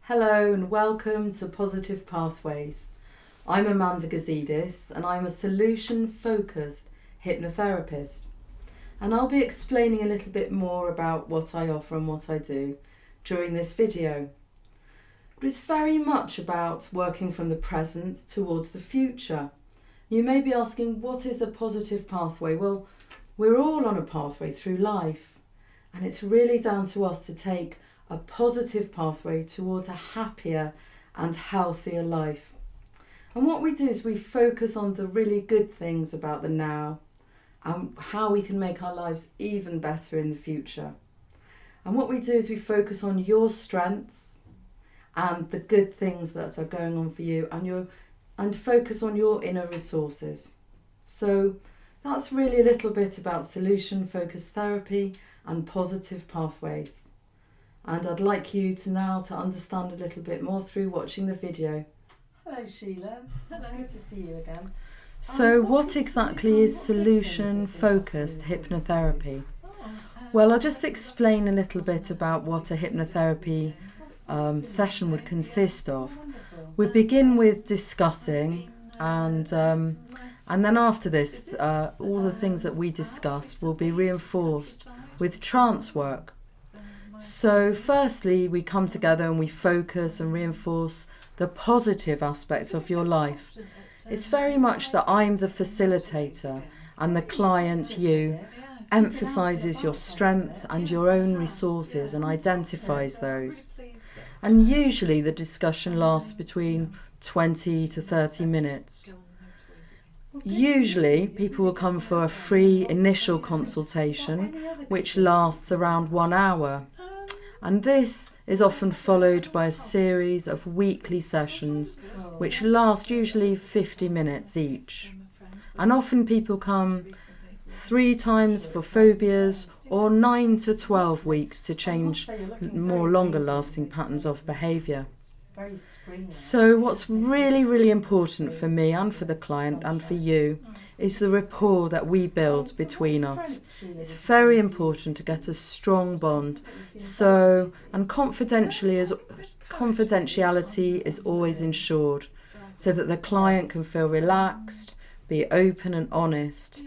Hello and welcome to Positive Pathways. I'm Amanda Gazidis and I'm a solution-focused hypnotherapist. And I'll be explaining a little bit more about what I offer and what I do during this video. But it's very much about working from the present towards the future. You may be asking, what is a positive pathway? Well, we're all on a pathway through life, and it's really down to us to take a positive pathway towards a happier and healthier life. And what we do is we focus on the really good things about the now and how we can make our lives even better in the future. And what we do is we focus on your strengths and the good things that are going on for you, and focus on your inner resources. So that's really a little bit about solution-focused therapy and positive pathways. And I'd like you to now to understand a little bit more through watching the video. Hello Sheila. Hello. Good to see you again. So what exactly is solution-focused hypnotherapy? Well, I'll just explain a little bit about what a hypnotherapy session would consist of. We begin with discussing, and then after this, all the things that we discuss will be reinforced with trance work. So firstly, we come together and we focus and reinforce the positive aspects of your life. It's very much that I'm the facilitator and the client, you, emphasises your strengths and your own resources and identifies those. And usually the discussion lasts between 20 to 30 minutes. Usually people will come for a free initial consultation, which lasts around 1 hour. And this is often followed by a series of weekly sessions which last usually 50 minutes each. And often people come 3 times for phobias or 9 to 12 weeks to change more longer lasting patterns of behaviour. So what's really important for me and for the client and for you is the rapport that we build between us. It's very important to get a strong bond. So, and confidentiality is always ensured so that the client can feel relaxed, be open and honest.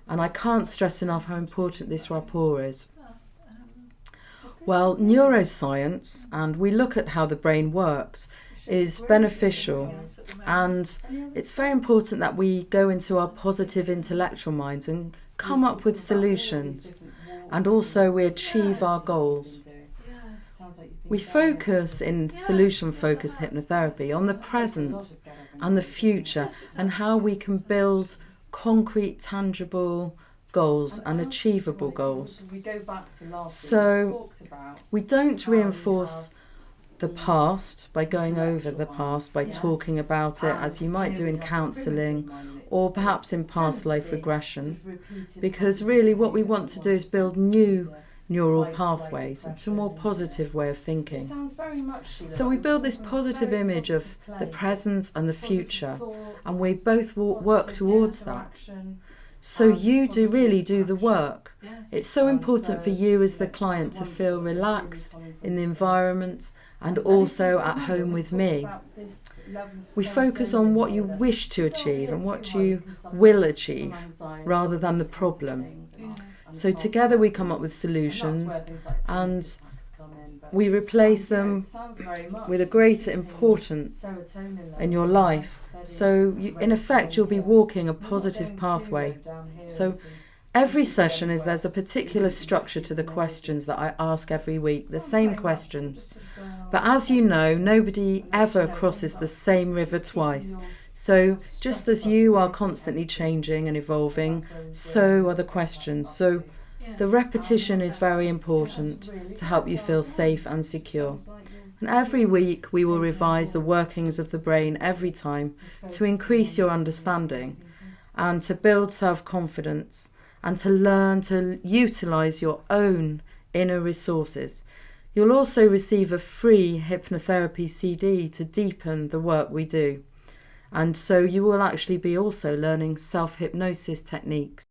And I can't stress enough how important this rapport is. Well, neuroscience, and we look at how the brain works, is beneficial, and it's very important that we go into our positive intellectual minds and come up with solutions, and also we achieve our goals. We focus in solution-focused hypnotherapy on the present and the future and how we can build concrete, tangible goals and achievable goals. So we don't reinforce the past by going over the past, by talking about it as you might do in counselling or perhaps in past life regression, because really what we want to do is build new neural pathways into a more positive way of thinking. So we build this positive image of the present and the future, and we both work towards that. So you really do the work. It's so important for you as the client to feel relaxed in the environment and also at home with me. We focus on what you wish to achieve and what you will achieve rather than the problem. So together we come up with solutions and we replace them with a greater importance in your life. So in effect, you'll be walking a positive pathway. So every session there's a particular structure to the questions that I ask every week, the same questions. But as you know, nobody ever crosses the same river twice. So just as you are constantly changing and evolving, so are the questions. So the repetition is very important to help you feel safe and secure. And every week we will revise the workings of the brain every time to increase your understanding and to build self-confidence and to learn to utilise your own inner resources. You'll also receive a free hypnotherapy CD to deepen the work we do. And so you will actually be also learning self-hypnosis techniques.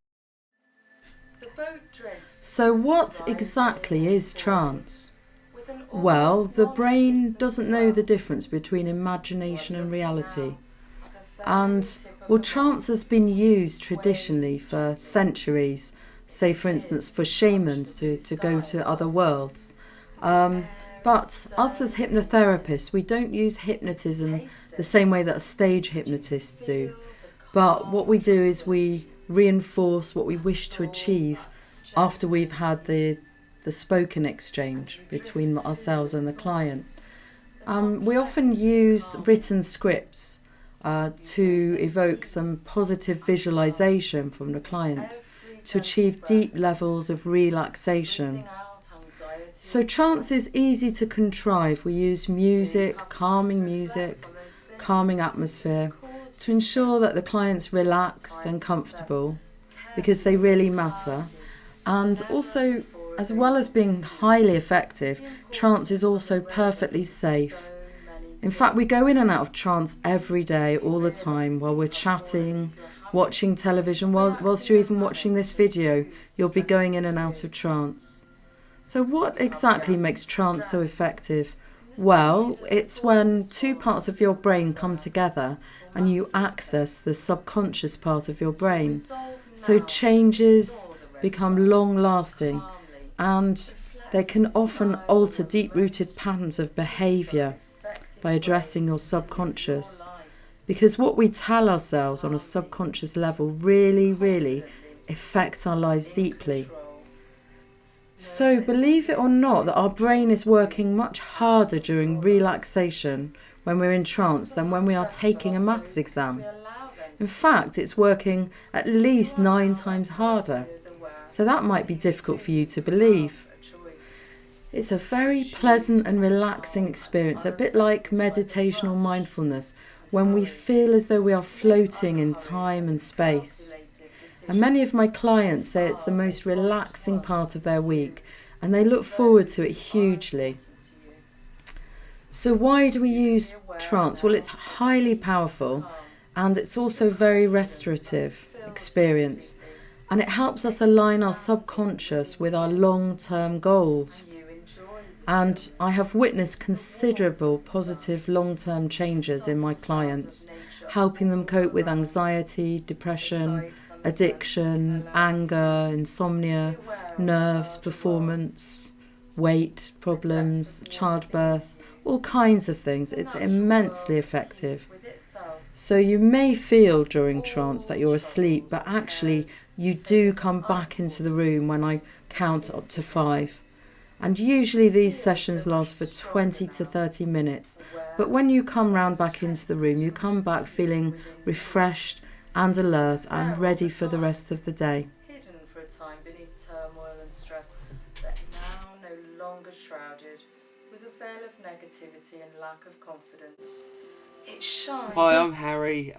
So what exactly is trance? Well, the brain doesn't know the difference between imagination and reality. And, well, trance has been used traditionally for centuries, say, for instance, for shamans to go to other worlds. But us as hypnotherapists, we don't use hypnotism the same way that stage hypnotists do. But what we do is we reinforce what we wish to achieve after we've had the spoken exchange between ourselves and the client. We often use written scripts to evoke some positive visualization from the client to achieve deep levels of relaxation. So trance is easy to contrive. We use music, calming atmosphere to ensure that the client's relaxed and comfortable, because they really matter. And also, as well as being highly effective, trance is also perfectly safe. In fact, we go in and out of trance every day, all the time, while we're chatting, watching television, whilst you're even watching this video, you'll be going in and out of trance. So what exactly makes trance so effective? Well, it's when two parts of your brain come together and you access the subconscious part of your brain. So changes become long-lasting, and they can often alter deep-rooted patterns of behaviour by addressing your subconscious. Because what we tell ourselves on a subconscious level really affects our lives deeply. So believe it or not, that our brain is working much harder during relaxation when we're in trance than when we are taking a maths exam. In fact, it's working at least 9 times harder. So that might be difficult for you to believe. It's a very pleasant and relaxing experience, a bit like meditation or mindfulness, when we feel as though we are floating in time and space. And many of my clients say it's the most relaxing part of their week, and they look forward to it hugely. So why do we use trance? Well, it's highly powerful, and it's also very restorative experience. And it helps us align our subconscious with our long-term goals. And I have witnessed considerable positive long-term changes in my clients, helping them cope with anxiety, depression, addiction, anger, insomnia, nerves, performance, weight problems, childbirth, all kinds of things. It's immensely effective. So you may feel during trance that you're asleep, but actually you do come back into the room when I count up to 5. And usually these sessions last for 20 to 30 minutes. But when you come round back into the room, you come back feeling refreshed and alert and ready for the rest of the day. Hidden for a time beneath turmoil and stress, but now no longer shrouded with a veil of negativity and lack of confidence. It shines. Hi, I'm Harry.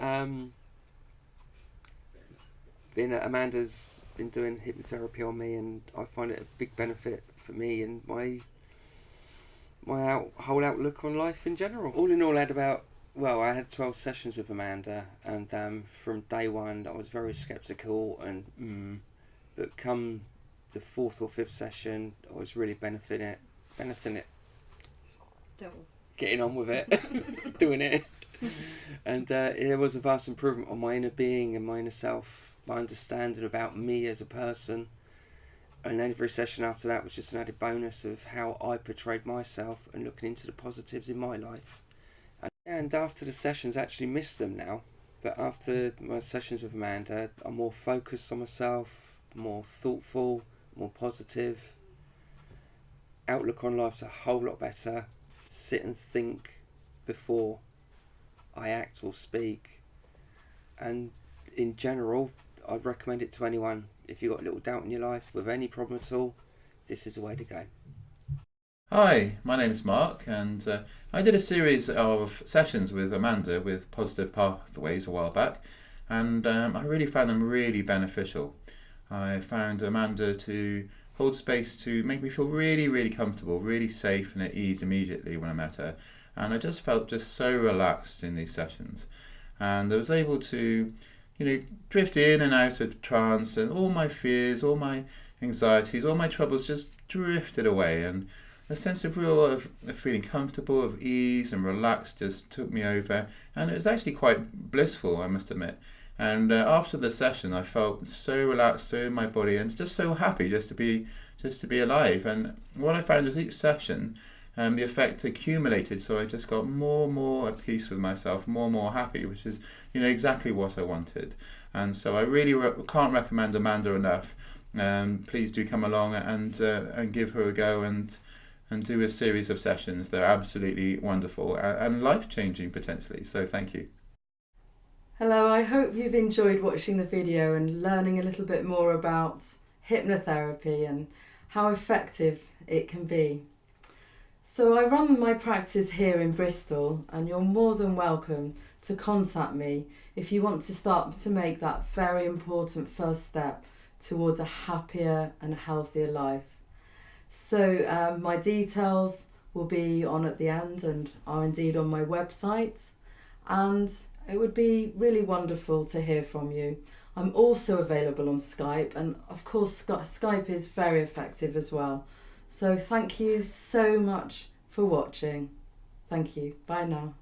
Amanda's been doing hypnotherapy on me, and I find it a big benefit for me and my whole outlook on life in general. All in all, I had 12 sessions with Amanda, and from day one I was very sceptical, but come the 4th or 5th session I was really benefiting it, getting on with it, doing it, and there was a vast improvement on my inner being and my inner self, my understanding about me as a person. And every session after that was just an added bonus of how I portrayed myself and looking into the positives in my life. And after the sessions, I actually miss them now. But after my sessions with Amanda, I'm more focused on myself, more thoughtful, more positive. Outlook on life's a whole lot better. Sit and think before I act or speak. And in general, I'd recommend it to anyone. If you've got a little doubt in your life with any problem at all, this is the way to go. Hi, my name's Mark, and I did a series of sessions with Amanda with Positive Pathways a while back, and I really found them really beneficial. I found Amanda to hold space to make me feel really comfortable, really safe and at ease immediately when I met her, and I just felt just so relaxed in these sessions, and I was able to drift in and out of trance, and all my fears, all my anxieties, all my troubles just drifted away, and a sense of real of feeling comfortable, of ease and relaxed just took me over, and it was actually quite blissful, I must admit. And after the session, I felt so relaxed, so in my body, and just so happy just to be alive. And what I found was each session, the effect accumulated, so I just got more and more at peace with myself, more and more happy, which is exactly what I wanted. And so I really can't recommend Amanda enough. Please do come along and give her a go and do a series of sessions. They're absolutely wonderful and life-changing potentially. So thank you. Hello, I hope you've enjoyed watching the video and learning a little bit more about hypnotherapy and how effective it can be. So I run my practice here in Bristol, and you're more than welcome to contact me if you want to start to make that very important first step towards a happier and healthier life. So my details will be on at the end and are indeed on my website, and it would be really wonderful to hear from you. I'm also available on Skype, and of course Skype is very effective as well. So thank you so much for watching. Thank you. Bye now.